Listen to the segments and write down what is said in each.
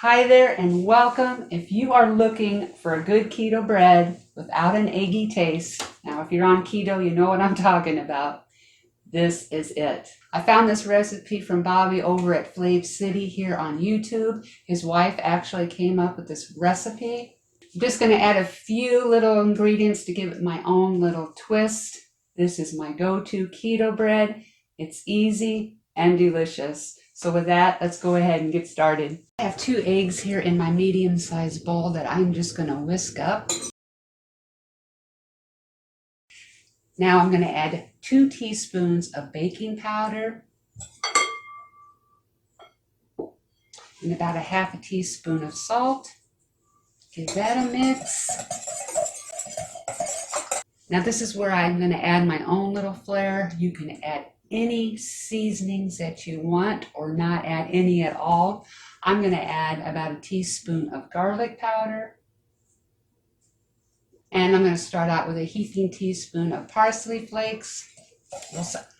Hi there and welcome. If you are looking for a good keto bread without an eggy taste, now if you're on keto, you know what I'm talking about. This is it. I found this recipe from Bobby over at Flakes City here on YouTube. His wife actually came up with this recipe. I'm just going to add a few little ingredients to give it my own little twist. This is my go-to keto bread. It's easy and delicious. So with that, let's go ahead and get started. I have 2 eggs here in my medium-sized bowl that I'm just going to whisk up. Now I'm going to add 2 teaspoons of baking powder and about a half a teaspoon of salt. Give that a mix. Now this is where I'm going to add my own little flair. You can add any seasonings that you want or not add any at all. I'm going to add about a teaspoon of garlic powder. And I'm going to start out with a heaping teaspoon of parsley flakes.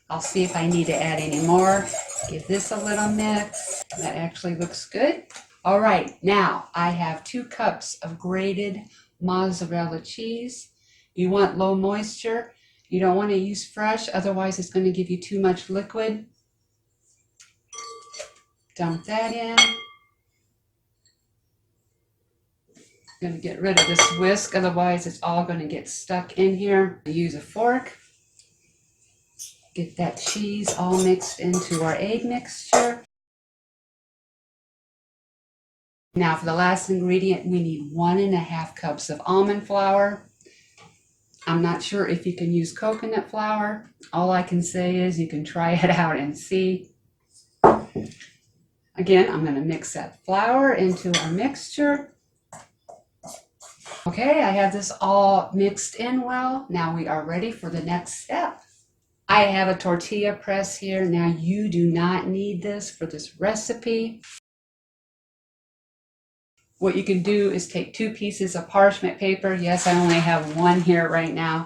I'll see if I need to add any more. Give this a little mix. That actually looks good. All right, now I have 2 cups of grated mozzarella cheese. You want low moisture. You don't want to use fresh, otherwise it's going to give you too much liquid. Dump that in. I'm going to get rid of this whisk, otherwise it's all going to get stuck in here. Use a fork. Get that cheese all mixed into our egg mixture. Now for the last ingredient, we need 1.5 cups of almond flour. I'm not sure if you can use coconut flour. All I can say is you can try it out and see. Again, I'm going to mix that flour into our mixture. Okay, I have this all mixed in well. Now we are ready for the next step. I have a tortilla press here. Now you do not need this for this recipe. What you can do is take 2 pieces of parchment paper. Yes, I only have 1 here right now.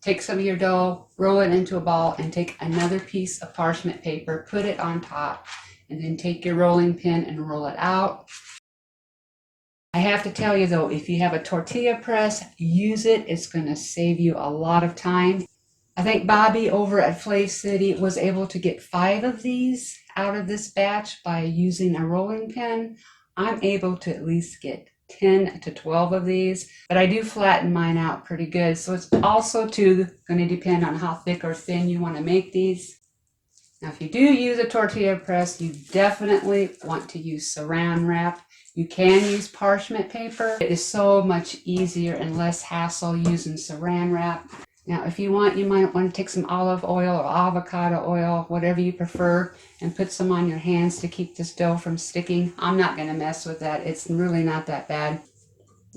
Take some of your dough, roll it into a ball, and take another piece of parchment paper, put it on top, and then take your rolling pin and roll it out. I have to tell you though, if you have a tortilla press, use it. It's going to save you a lot of time. I think Bobby over at Flakes City was able to get 5 of these out of this batch by using a rolling pin. I'm able to at least get 10 to 12 of these, but I do flatten mine out pretty good. So it's also too going to depend on how thick or thin you want to make these. Now, if you do use a tortilla press, you definitely want to use saran wrap. You can use parchment paper. It is so much easier and less hassle using saran wrap. Now, if you want, you might want to take some olive oil or avocado oil, whatever you prefer, and put some on your hands to keep this dough from sticking. I'm not going to mess with that. It's really not that bad.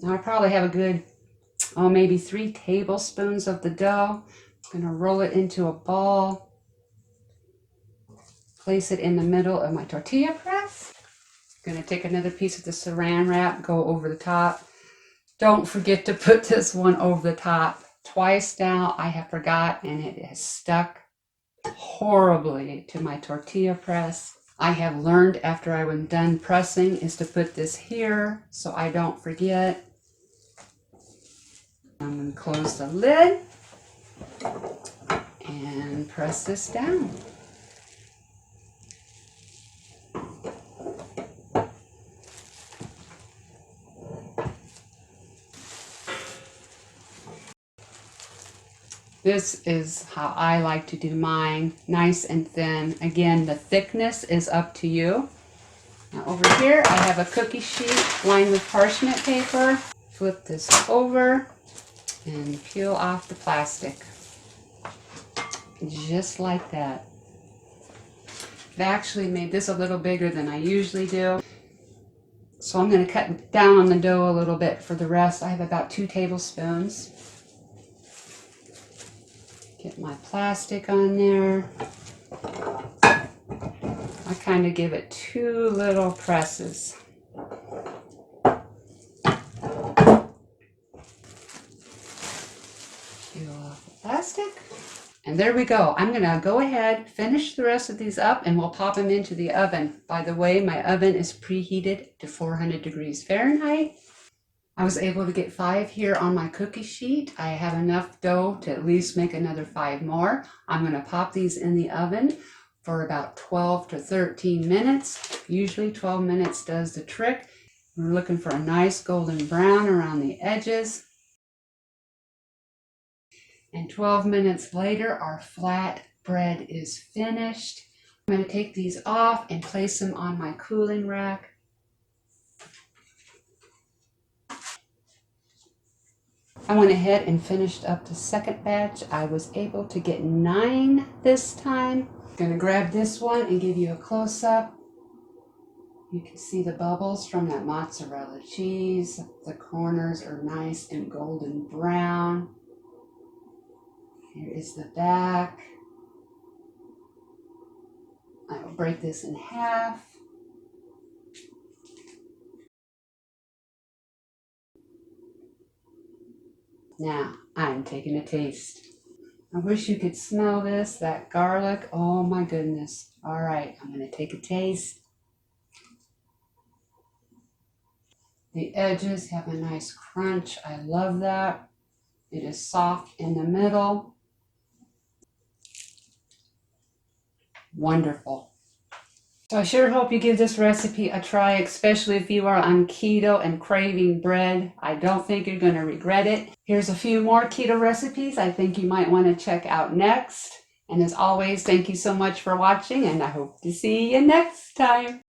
Now, I probably have a good, maybe 3 tablespoons of the dough. I'm going to roll it into a ball. Place it in the middle of my tortilla press. I'm going to take another piece of the saran wrap, go over the top. Don't forget to put this one over the top. Twice now I have forgot, and it has stuck horribly to my tortilla press. I have learned after I was done pressing is to put this here so I don't forget. I'm going to close the lid and press this down. This is how I like to do mine, nice and thin. Again, the thickness is up to you. Now over here, I have a cookie sheet lined with parchment paper. Flip this over and peel off the plastic. Just like that. I've actually made this a little bigger than I usually do. So I'm going to cut down on the dough a little bit for the rest. I have about 2 tablespoons. Get my plastic on there. I kind of give it 2 little presses. Peel off the plastic. And there we go. I'm gonna go ahead, finish the rest of these up, and we'll pop them into the oven. By the way, my oven is preheated to 400 degrees Fahrenheit. I was able to get 5 here on my cookie sheet. I have enough dough to at least make another 5 more. I'm gonna pop these in the oven for about 12 to 13 minutes. Usually 12 minutes does the trick. We're looking for a nice golden brown around the edges. And 12 minutes later, our flatbread is finished. I'm going to take these off and place them on my cooling rack. I went ahead and finished up the second batch. I was able to get 9 this time. I'm going to grab this one and give you a close-up. You can see the bubbles from that mozzarella cheese. The corners are nice and golden brown. Here is the back. I will break this in half. Now, I'm taking a taste. I wish you could smell this, that garlic. Oh my goodness. All right, I'm going to take a taste. The edges have a nice crunch. I love that. It is soft in the middle. Wonderful. So I sure hope you give this recipe a try, especially if you are on keto and craving bread. I don't think you're going to regret it. Here's a few more keto recipes I think you might want to check out next. And as always, thank you so much for watching, and I hope to see you next time.